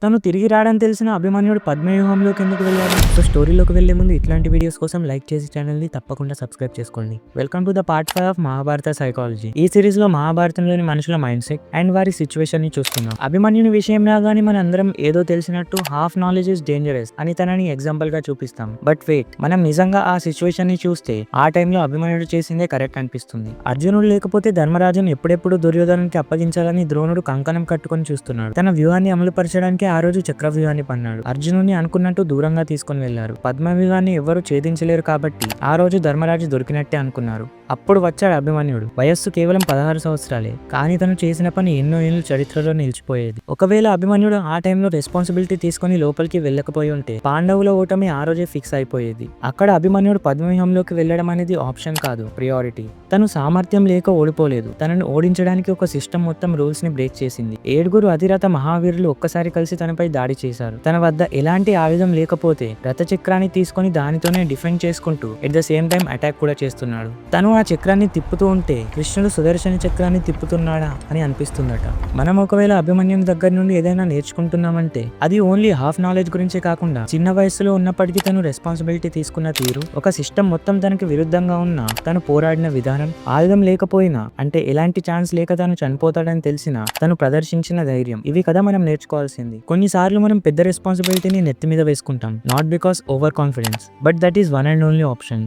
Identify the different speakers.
Speaker 1: తను తిరిగి రాడని తెలిసిన అభిమన్యుడు పద్మవ్యూహంలోకి ఎందుకు వెళ్ళాడు? సో స్టోరీలోకి వెళ్లే ముందు ఇట్లాంటి వీడియోస్ కోసం లైక్ చేసి ఛానల్ ని తప్పకుండా సబ్స్క్రైబ్ చేసుకోండి. Welcome to the part 5 of Mahabharata psychology. ఈ సిరీస్ లో మహాభారతంలోని మనుషుల మైండ్ సెట్ అండ్ వారి సిచ్యువేషన్ ని చూస్తున్నాం. అభిమన్యుని విషయం రాగానే మన అందరం ఏదో తెలిసినట్టు హాఫ్ నాలెడ్జ్ ఇస్ డేంజరస్ అని తనని ఎగ్జాంపుల్ గా చూపిస్తాం. బట్ వెయిట్, మనం నిజంగా ఆ సిచ్యువేషన్ ని చూస్తే ఆ టైంలో అభిమన్యుడు చేసిందే కరెక్ట్ అనిపిస్తుంది. అర్జునుడు లేకపోతే ధర్మరాజును ఎప్పుడెప్పుడు దుర్యోధనునికి అప్పగించాలని ద్రోణుడు కంకణం కట్టుకొని చూస్తున్నాడు. తన వ్యూహాన్ని అమలుపరచడానికి ఆ రోజు చక్రవ్యూహాన్ని పన్నాడు. అర్జునుడిని అనుకున్నట్టు దూరంగా తీసుకుని వెళ్లారు. పద్మ వ్యూహాన్ని ఎవరు ఛేదించలేరు కాబట్టి ఆ రోజు ధర్మరాజు దొరికినట్టే అనుకున్నారు. అప్పుడు వచ్చాడు అభిమన్యుడు. వయస్సు కేవలం 16 సంవత్సరాలే, కానీ తను చేసిన పని ఎన్నో ఏళ్ళు చరిత్రలో నిలిచిపోయేది. ఒకవేళ అభిమన్యుడు ఆ టైంలో రెస్పాన్సిబిలిటీ తీసుకుని లోపలికి వెళ్ళకపోయి ఉంటే పాండవుల ఓటమి ఆ రోజే ఫిక్స్ అయిపోయేది. అక్కడ అభిమన్యుడు పద్మవ్యూహంలోకి వెళ్ళడం అనేది ఆప్షన్ కాదు, ప్రియారిటీ. తను సామర్థ్యం లేక ఓడిపోలేదు. తనను ఓడించడానికి ఒక సిస్టమ్ మొత్తం రూల్స్ ని బ్రేక్ చేసింది. 7 అధిరథ మహావీరులు ఒక్కసారి కలిసి తనపై దాడి చేశారు. తన వద్ద ఎలాంటి ఆయుధం లేకపోతే రథచక్రాన్ని తీసుకుని దానితోనే డిఫెండ్ చేసుకుంటూ at the same time attack కూడా చేస్తున్నాడు. తను ఆ చక్రాన్ని తిప్పుతూ ఉంటే కృష్ణుడు సుదర్శన చక్రాన్ని తిప్పుతున్నాడా అని అనిపిస్తుందట. మనం ఒకవేళ అభిమన్యుని దగ్గర నుండి ఏదైనా నేర్చుకుంటున్నామంటే అది ఓన్లీ హాఫ్ నాలెడ్జ్ గురించే కాకుండా చిన్న వయసులో ఉన్నప్పటికీ తను రెస్పాన్సిబిలిటీ తీసుకున్న తీరు, ఒక సిస్టమ్ మొత్తం తనకి విరుద్ధంగా ఉన్నా తను పోరాడిన విధానం, ఆయుధం లేకపోయినా అంటే ఎలాంటి ఛాన్స్ లేక తను చనిపోతాడని తెలిసినా తను ప్రదర్శించిన ధైర్యం, ఇవి కదా మనం నేర్చుకోవాల్సింది. కొన్నిసార్లు మనం పెద్ద రెస్పాన్సిబిలిటీని నెత్తి మీద వేసుకుంటాం, not because over confidence, but that is one and only option.